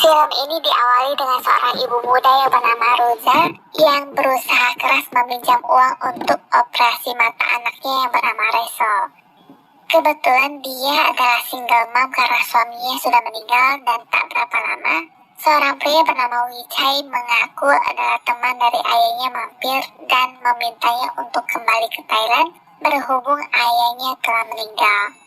Film ini diawali dengan seorang ibu muda yang bernama Rosa yang berusaha keras meminjam uang untuk operasi mata anaknya yang bernama Rachel. Kebetulan dia adalah single mom karena suaminya sudah meninggal, dan tak berapa lama seorang pria bernama Wichai mengaku adalah teman dari ayahnya mampir dan memintanya untuk kembali ke Thailand berhubung ayahnya telah meninggal.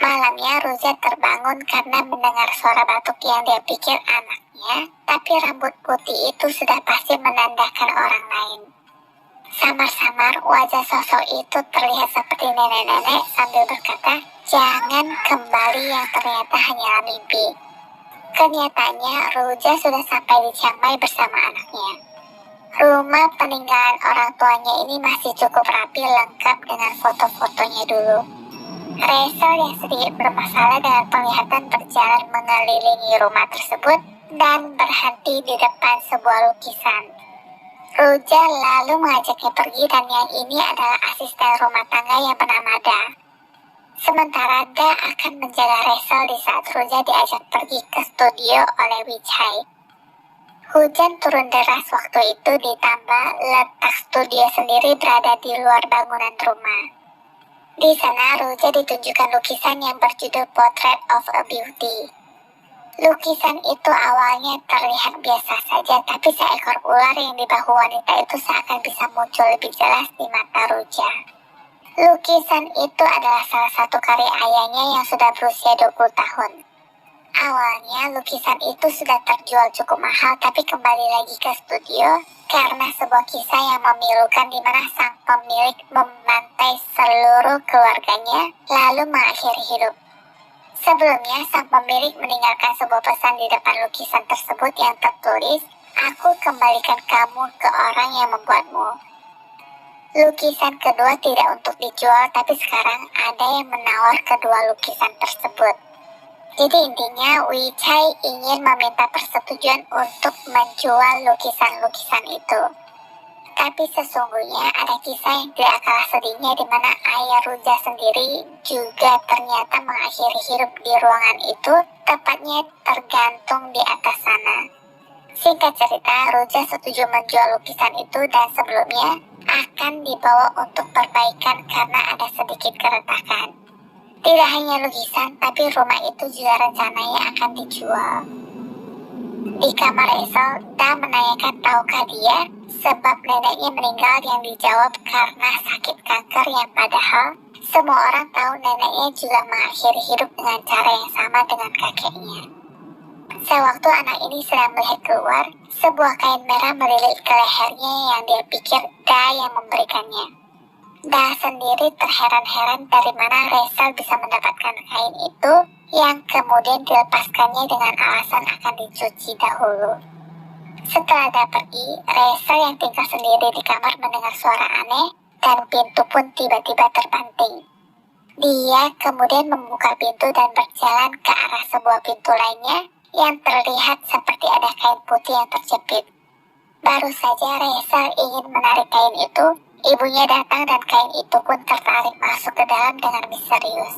Malamnya Rosa terbangun karena mendengar suara batuk yang dia pikir anaknya, tapi rambut putih itu sudah pasti menandakan orang lain. Samar-samar wajah sosok itu terlihat seperti nenek-nenek sambil berkata, "Jangan kembali," yang ternyata hanyalah mimpi. Kenyataannya Rosa sudah sampai di Chiang Mai bersama anaknya. Rumah peninggalan orang tuanya ini masih cukup rapi, lengkap dengan foto-fotonya dulu. Rachel yang sedikit bermasalah dengan penglihatan berjalan mengelilingi rumah tersebut dan berhenti di depan sebuah lukisan. Rosa lalu mengajaknya pergi, dan yang ini adalah asisten rumah tangga yang bernama Da. Sementara Da akan menjaga Rachel di saat Rosa diajak pergi ke studio oleh Wichai. Hujan turun deras waktu itu, ditambah letak studio sendiri berada di luar bangunan rumah. Di sana Rosa ditunjukkan lukisan yang berjudul Portrait of a Beauty. Lukisan itu awalnya terlihat biasa saja, tapi seekor ular yang di bahu wanita itu seakan bisa muncul lebih jelas di mata Rosa. Lukisan itu adalah salah satu karya ayahnya yang sudah berusia 20 tahun. Awalnya lukisan itu sudah terjual cukup mahal, tapi kembali lagi ke studio karena sebuah kisah yang memilukan di mana sang pemilik membantai seluruh keluarganya lalu mengakhiri hidup. Sebelumnya, sang pemilik meninggalkan sebuah pesan di depan lukisan tersebut yang tertulis, "Aku kembalikan kamu ke orang yang membuatmu." Lukisan kedua tidak untuk dijual, tapi sekarang ada yang menawar kedua lukisan tersebut. Jadi intinya, Wichai ingin meminta persetujuan untuk menjual lukisan-lukisan itu. Tapi sesungguhnya ada kisah yang tidak kalah sedihnya di mana ayah Rosa sendiri juga ternyata mengakhiri hidup di ruangan itu, tepatnya tergantung di atas sana. Singkat cerita, Rosa setuju menjual lukisan itu dan sebelumnya akan dibawa untuk perbaikan karena ada sedikit keretakan. Tidak hanya lukisan, tapi rumah itu juga rencananya akan dijual. Di kamar Rachel, Da menanyakan tahukah dia sebab neneknya meninggal, yang dijawab karena sakit kanker, yang padahal semua orang tahu neneknya juga mengakhiri hidup dengan cara yang sama dengan kakeknya. Sewaktu anak ini sedang melihat keluar, sebuah kain merah melilit ke lehernya yang dia pikir Da yang memberikannya. Da sendiri terheran-heran dari mana Rachel bisa mendapatkan kain itu yang kemudian dilepaskannya dengan alasan akan dicuci dahulu. Setelah Da pergi, Rachel yang tinggal sendiri di kamar mendengar suara aneh dan pintu pun tiba-tiba terbanting. Dia kemudian membuka pintu dan berjalan ke arah sebuah pintu lainnya yang terlihat seperti ada kain putih yang terjepit. Baru saja Rachel ingin menarik kain itu, ibunya datang dan kain itu pun tertarik masuk ke dalam dengan misterius.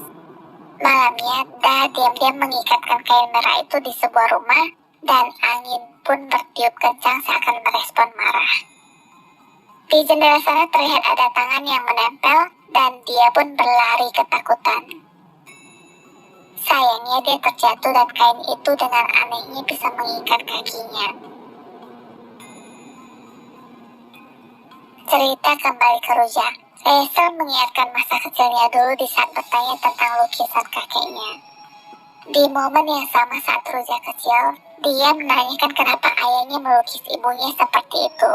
Malamnya, Da diam-diam mengikatkan kain merah itu di sebuah rumah dan angin pun bertiup kencang seakan merespon marah. Di jendela sana terlihat ada tangan yang menempel dan dia pun berlari ketakutan. Sayangnya dia terjatuh dan kain itu dengan anehnya bisa mengikat kakinya. Cerita kembali ke Rosa. Rachel mengingatkan masa kecilnya dulu di saat bertanya tentang lukisan kakeknya. Di momen yang sama saat Rosa kecil, dia menanyakan kenapa ayahnya melukis ibunya seperti itu.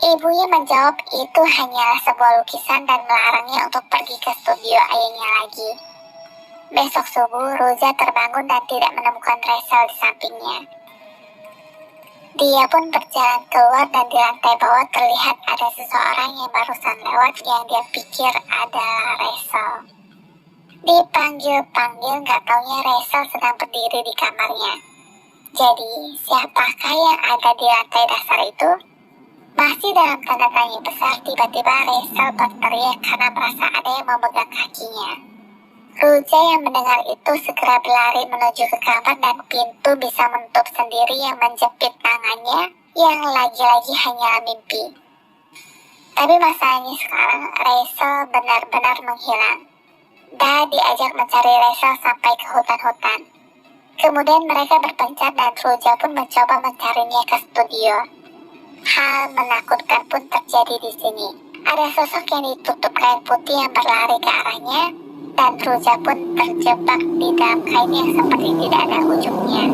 Ibunya menjawab itu hanyalah sebuah lukisan dan melarangnya untuk pergi ke studio ayahnya lagi. Besok subuh, Rosa terbangun dan tidak menemukan Rachel di sampingnya. Dia pun berjalan keluar dan di lantai bawah terlihat ada seseorang yang barusan lewat yang dia pikir adalah Rachel. Dipanggil-panggil, gak taunya Rachel sedang berdiri di kamarnya. Jadi, siapakah yang ada di lantai dasar itu? Masih dalam tanda tanya besar, tiba-tiba Rachel berteriak karena merasa ada yang memegang kakinya. Ruja yang mendengar itu segera berlari menuju ke kamar dan pintu bisa menutup sendiri yang menjepit tangannya yang lagi-lagi hanyalah mimpi. Tapi masalahnya sekarang Rachel benar-benar menghilang. Da diajak mencari Rachel sampai ke hutan-hutan. Kemudian mereka berpencar dan Ruja pun mencoba mencarinya ke studio. Hal menakutkan pun terjadi di sini. Ada sosok yang ditutup kain putih yang berlari ke arahnya, dan Ruja pun terjebak di dalam kain yang seperti tidak ada ujungnya.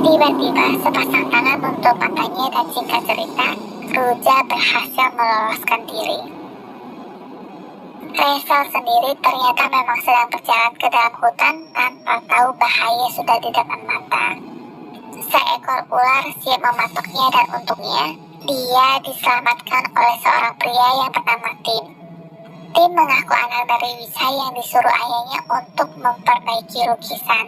Tiba-tiba sepasang tangan menutup matanya dan singkat cerita, Ruja berhasil meloloskan diri. Rachel sendiri ternyata memang sedang berjalan ke dalam hutan tanpa tahu bahaya sudah di depan mata. Seekor ular siap mematoknya dan untungnya, dia diselamatkan oleh seorang pria yang bernama Tim. Tim mengaku anak dari Wisa yang disuruh ayahnya untuk memperbaiki lukisan.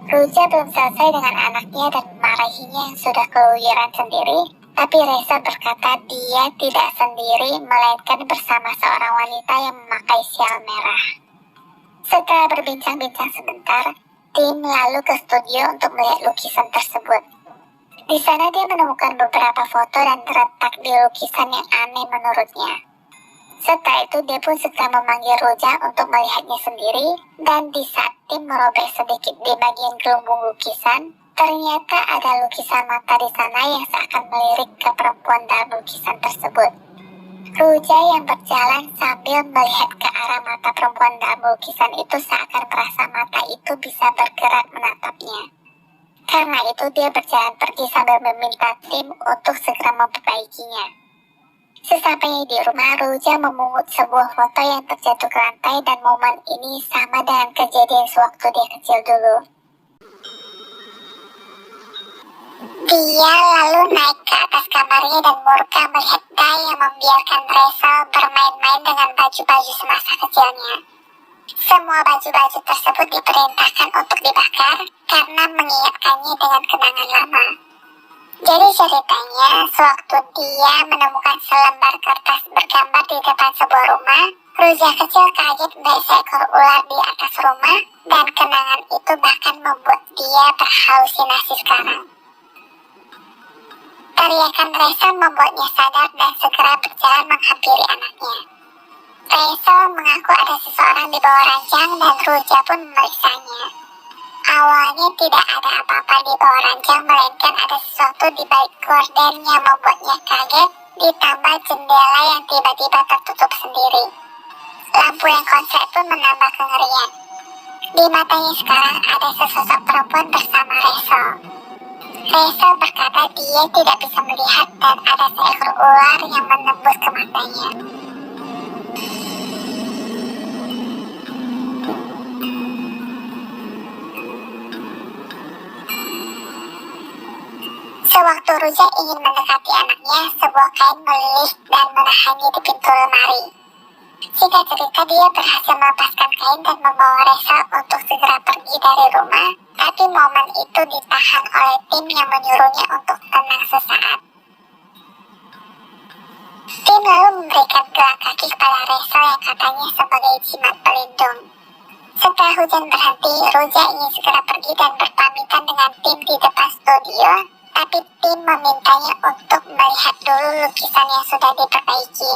Ruja belum selesai dengan anaknya dan memarahinya yang sudah keluyuran sendiri, tapi Reza berkata dia tidak sendiri melainkan bersama seorang wanita yang memakai syal merah. Setelah berbincang-bincang sebentar, Tim lalu ke studio untuk melihat lukisan tersebut. Di sana dia menemukan beberapa foto dan terletak di lukisan yang aneh menurutnya. Setelah itu dia pun segera memanggil Ruja untuk melihatnya sendiri, dan di saat Tim merobek sedikit di bagian gelembung lukisan, ternyata ada lukisan mata di sana yang seakan melirik ke perempuan dalam lukisan tersebut. Ruja yang berjalan sambil melihat ke arah mata perempuan dalam lukisan itu seakan merasa mata itu bisa bergerak menatapnya. Karena itu dia berjalan pergi sambil meminta Tim untuk segera memperbaikinya. Sesampainya di rumah, Ruja memungut sebuah foto yang terjatuh ke lantai dan momen ini sama dengan kejadian sewaktu dia kecil dulu. Dia lalu naik ke atas kamarnya dan murka melihat Da yang membiarkan Rachel bermain-main dengan baju-baju semasa kecilnya. Semua baju-baju tersebut diperintahkan untuk dibakar karena mengingatkannya dengan kenangan lama. Jadi ceritanya, sewaktu dia menemukan selembar kertas bergambar di depan sebuah rumah, Ruja kecil kaget melihat seekor ular di atas rumah, dan kenangan itu bahkan membuat dia berhalusinasi sekarang. Teriakan Rachel membuatnya sadar dan segera berjalan menghampiri anaknya. Rachel mengaku ada seseorang di bawah ranjang dan Ruja pun memeriksanya. Awalnya tidak ada apa-apa di bawah ranjang, melainkan ada sesuatu di balik gorden yang membuatnya kaget, ditambah jendela yang tiba-tiba tertutup sendiri. Lampu yang konslet pun menambah kengerian. Di matanya sekarang ada sesosok perempuan bersama Rachel. Rachel berkata dia tidak bisa melihat dan ada seekor ular yang menembus ke matanya. Sewaktu Ruja ingin mendekati anaknya, sebuah kain melilit dan menahannya di pintu lemari. Singkat cerita, dia berhasil melepaskan kain dan membawa Rachel untuk segera pergi dari rumah, tapi momen itu ditahan oleh Tim yang menyuruhnya untuk tenang sesaat. Tim lalu memberikan gelang kaki kepada Rachel yang katanya sebagai jimat pelindung. Setelah hujan berhenti, Ruja ingin segera pergi dan berpamitan dengan Tim di depan studio, tapi Tim memintanya untuk melihat dulu lukisan yang sudah diperbaiki.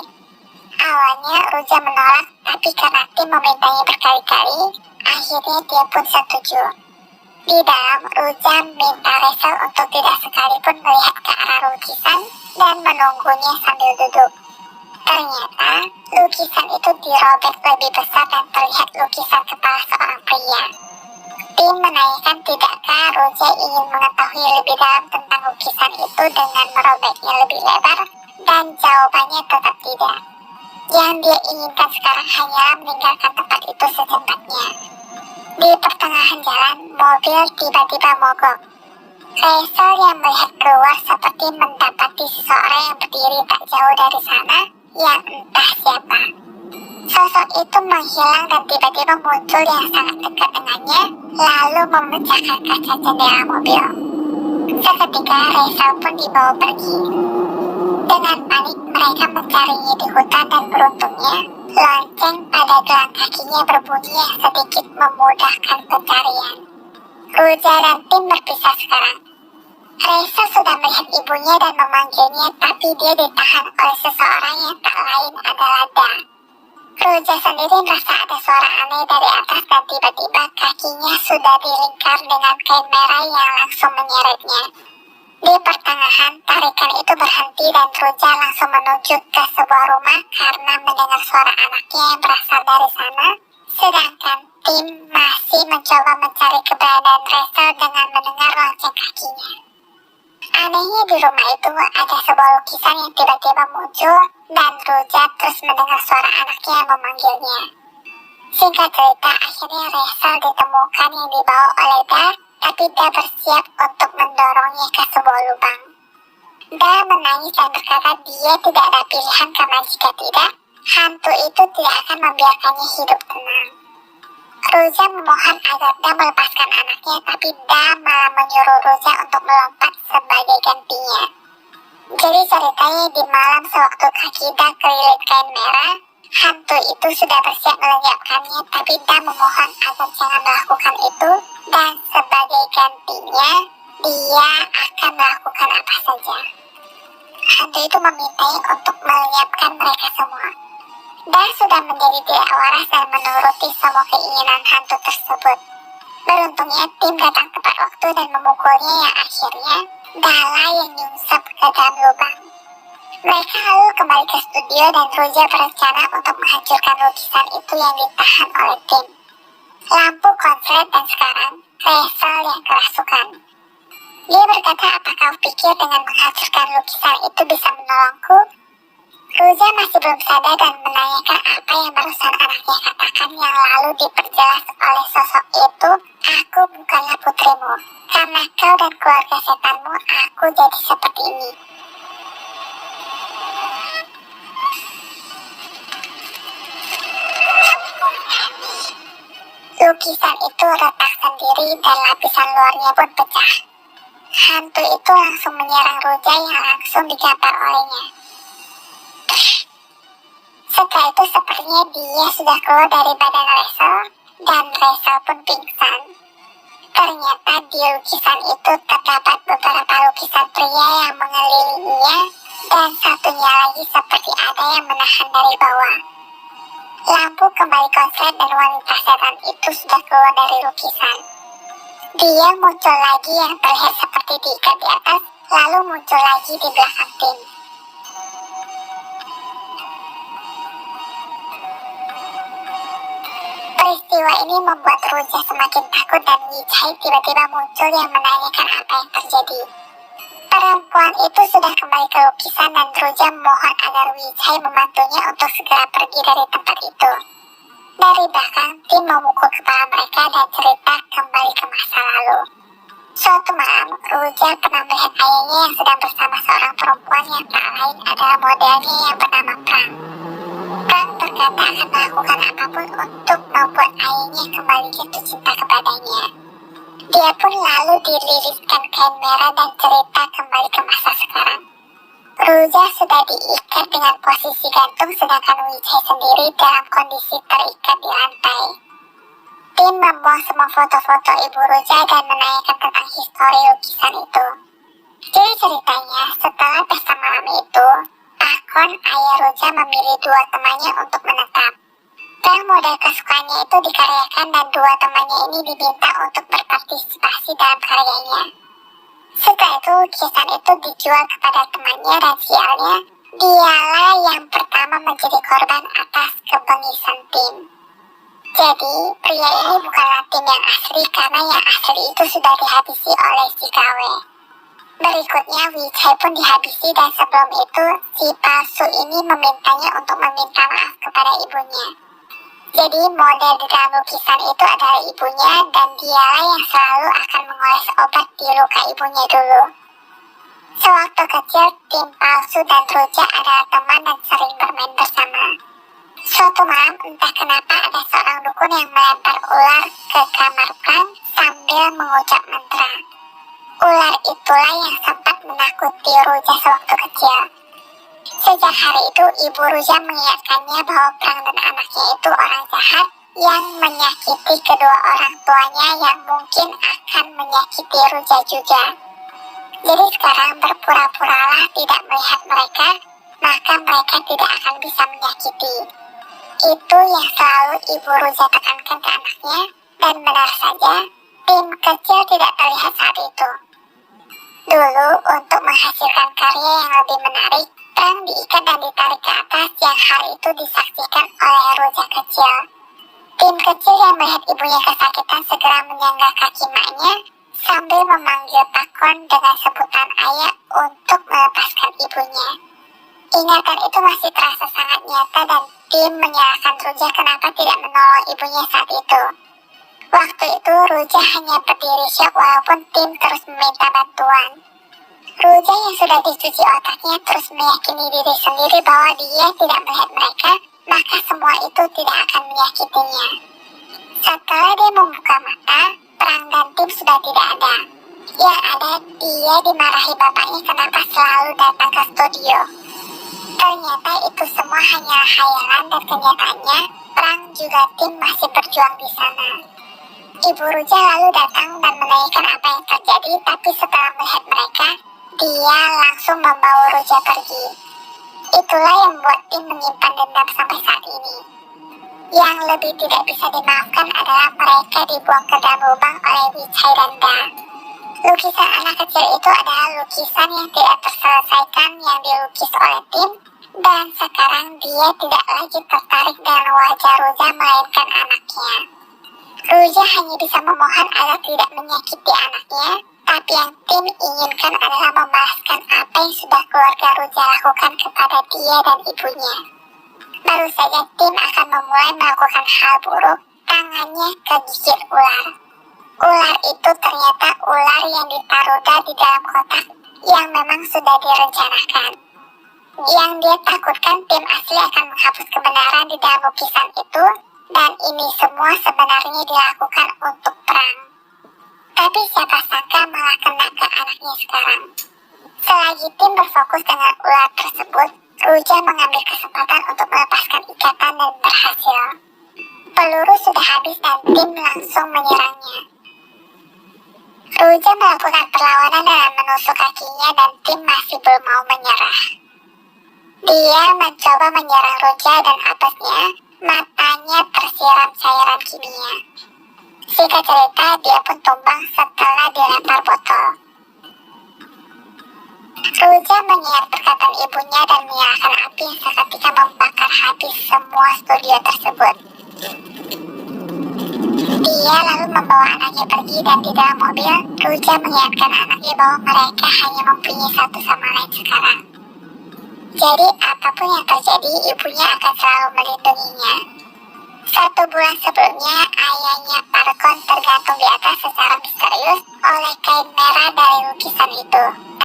Awalnya Ruja menolak, tapi karena Tim memintanya berkali-kali, akhirnya dia pun setuju. Di dalam, Ruja minta Rachel untuk tidak sekalipun melihat ke arah lukisan dan menunggunya sambil duduk. Ternyata, lukisan itu dirobek lebih besar dan terlihat lukisan kepala seorang pria. Tim menanyakan tidakkah Ruja ingin mengetahui lebih dalam tentang lukisan itu dengan merobeknya lebih lebar, dan jawabannya tetap tidak. Yang dia inginkan sekarang hanyalah meninggalkan tempat itu secepatnya. Di pertengahan jalan, mobil tiba-tiba mogok. Rachel yang melihat keluar seperti mendapati seseorang yang berdiri tak jauh dari sana, yang entah siapa. Sosok itu menghilang dan tiba-tiba muncul yang sangat dekat dengannya, lalu memecahkan kaca jendela mobil. Seketika Rachel pun dibawa pergi. Dengan panik mereka mencarinya di hutan dan beruntungnya Lonceng pada gelang kakinya berbunyi yang sedikit memudahkan pencarian. Ruja dan tim berpisah sekarang. Reza sudah melihat ibunya dan memanggilnya, tapi dia ditahan oleh seseorang yang tak lain adalah Da. Ruja sendiri merasa ada suara aneh dari atas dan tiba-tiba kakinya sudah dilingkar dengan kain merah yang langsung menyeretnya. Di pertengahan, tarikan itu berhenti dan Ruja langsung menuju ke sebuah rumah karena mendengar suara anaknya yang berasal dari sana. Sedangkan tim masih mencoba mencari keberadaan Reza dengan mendengar lonceng kakinya. Anehnya di rumah itu ada sebuah lukisan yang tiba-tiba muncul dan Ruja terus mendengar suara anaknya yang memanggilnya. Singkat cerita, akhirnya Reza ditemukan yang dibawa oleh Da, tapi Da bersiap untuk mendorongnya ke sebuah lubang. Da menangis dan berkata dia tidak ada pilihan karena jika tidak, hantu itu tidak akan membiarkannya hidup tenang. Ruja memohon agar Da melepaskan anaknya, tapi Da malah menyuruh Ruja untuk melompat sebagai gantinya. Jadi ceritanya di malam sewaktu kaki Da kelilit kain merah, hantu itu sudah bersiap melenyapkannya, tapi Da memohon agar jangan melakukan itu, dan sebagai gantinya, dia akan melakukan apa saja. Hantu itu memintanya untuk melenyapkan mereka semua. Da sudah menjadi tidak waras dan menuruti semua keinginan hantu tersebut. Beruntungnya tim datang tepat waktu dan memukulnya yang akhirnya Dala yang nyungsep ke dalam lubang. Mereka lalu kembali ke studio dan Ruja berencana untuk menghancurkan lukisan itu yang ditahan oleh tim. Lampu konslet dan sekarang Reza yang kerasukan. Dia berkata, apa kau pikir dengan menghancurkan lukisan itu bisa menolongku? Ruja masih belum sadar dan menanyakan apa yang barusan anaknya katakan yang lalu diperjelas oleh sosok itu, aku bukanlah putrimu. Karena kau dan keluarga setanmu, aku jadi seperti ini. Lukisan itu retak sendiri dan lapisan luarnya pun pecah. Hantu itu langsung menyerang Ruja yang langsung digampar olehnya. Setelah itu sepertinya dia sudah keluar dari badan Reza dan Reza pun pingsan. Ternyata di lukisan itu terdapat beberapa lukisan pria yang mengelilinginya dan satunya lagi seperti ada yang menahan dari bawah. Lampu kembali konslet dan wanita setan itu sudah keluar dari lukisan. Dia muncul lagi yang terlihat seperti diikat di atas, lalu muncul lagi di belakang tim. Peristiwa ini membuat Ruja semakin takut dan Wijai tiba-tiba muncul yang menanyakan apa yang terjadi. Perempuan itu sudah kembali ke lukisan dan Ruja memohon agar Wijai membantunya untuk segera pergi dari tempat itu. Dari belakang, tim memukul kepala mereka dan cerita kembali ke masa lalu. Suatu malam, Ruja pernah melihat ayahnya yang sedang bersama seorang perempuan yang tak lain adalah modelnya yang bernama Prang. Prang berkata akan melakukan apapun untuk membuat ayahnya kembali jatuh cinta kepadanya. Dia pun lalu dililitkan kain merah dan cerita kembali ke masa sekarang. Ruja sudah diikat dengan posisi gantung sedangkan Wijai sendiri dalam kondisi terikat di lantai. Tim membuang semua foto-foto ibu Ruja dan menanyakan tentang histori lukisan itu. Jadi ceritanya, setelah pesta malam itu, Akon ayah Ruja memilih dua temannya untuk menetap. Dan model kesukaannya itu dikaryakan dan dua temannya ini diminta untuk berpartisipasi dalam karyanya. Setelah itu, lukisan itu dijual kepada temannya dan sialnya, dialah yang pertama menjadi korban atas kebengisan tim. Jadi, pria ini bukanlah tim yang asli karena yang asli itu sudah dihabisi oleh si KW. Berikutnya, Wijai pun dihabisi dan sebelum itu, si palsu ini memintanya untuk meminta maaf kepada ibunya. Jadi model di dalam lukisan itu adalah ibunya dan dialah yang selalu akan mengoles obat di luka ibunya dulu. Sewaktu kecil, tim palsu dan Ruja adalah teman dan sering bermain bersama. Suatu malam, entah kenapa ada seorang dukun yang melempar ular ke kamar Prang sambil mengucap mantra. Ular itulah yang sempat menakuti Ruja sewaktu kecil. Sejak hari itu, Ibu Ruja mengingatkannya bahwa Prang dan anaknya itu orang jahat yang menyakiti kedua orang tuanya yang mungkin akan menyakiti Ruja juga. Jadi sekarang berpura-puralah tidak melihat mereka, maka mereka tidak akan bisa menyakiti. Itu yang selalu Ibu Ruja tekankan ke anaknya, dan benar saja, tim kecil tidak terlihat saat itu. Dulu, untuk menghasilkan karya yang lebih menarik, Prang diikat dan ditarik ke atas yang hal itu disaksikan oleh Ruja kecil. Tim kecil yang melihat ibunya kesakitan segera menyangga kaki maknya sambil memanggil Pakon dengan sebutan ayah untuk melepaskan ibunya. Ingatan itu masih terasa sangat nyata dan tim menyalahkan Ruja kenapa tidak menolong ibunya saat itu. Waktu itu Ruja hanya berdiri syok walaupun tim terus meminta bantuan. Ruja yang sudah dicuci otaknya terus meyakini diri sendiri bahwa dia tidak melihat mereka, maka semua itu tidak akan menyakitinya. Setelah dia membuka mata, Prang dan tim sudah tidak ada. Yang ada, dia dimarahi bapaknya kenapa selalu datang ke studio. Ternyata itu semua hanya khayalan dan kenyataannya, Prang juga tim masih berjuang di sana. Ibu Ruja lalu datang dan menanyakan apa yang terjadi, tapi setelah melihat mereka, dia langsung membawa Ruja pergi. Itulah yang membuat tim menyimpan dendam sampai saat ini. Yang lebih tidak bisa dimaafkan adalah mereka dibuang ke dalam lubang oleh Wicai dan Da. Lukisan anak kecil itu adalah lukisan yang tidak terselesaikan yang dilukis oleh tim, dan sekarang dia tidak lagi tertarik dengan wajah Ruja melainkan anaknya. Ruja hanya bisa memohon agar tidak menyakiti anaknya, tapi yang tim inginkan adalah membalaskan apa yang sudah keluarga Ruja lakukan kepada dia dan ibunya. Baru saja tim akan memulai melakukan hal buruk, tangannya kegigit ular. Ular itu ternyata ular yang ditaruh di dalam kotak yang memang sudah direncanakan. Yang dia takutkan tim asli akan menghapus kebenaran di dalam lukisan itu, dan ini semua sebenarnya dilakukan untuk Prang. Tapi siapa sangka malah kena ke anaknya sekarang. Selagi tim berfokus dengan ular tersebut, Ruja mengambil kesempatan untuk melepaskan ikatan dan berhasil. Peluru sudah habis dan tim langsung menyerangnya. Ruja melakukan perlawanan dengan menusuk kakinya dan tim masih belum mau menyerah. Dia mencoba menyerang Ruja dan apesnya, matanya tersiram cairan kimia. Singkat cerita, dia pun tumbang setelah dilempar botol. Ruja mengingat perkataan ibunya dan menyalakan api yang seketika membakar habis semua studio tersebut. Dia lalu membawa anaknya pergi dan di dalam mobil, Ruja mengingatkan anaknya bahwa mereka hanya mempunyai satu sama lain sekarang. Jadi apapun yang terjadi, ibunya akan selalu melindunginya. 1 bulan sebelumnya, ayahnya Pakon tergantung di atas secara misterius oleh kain merah dari lukisan itu.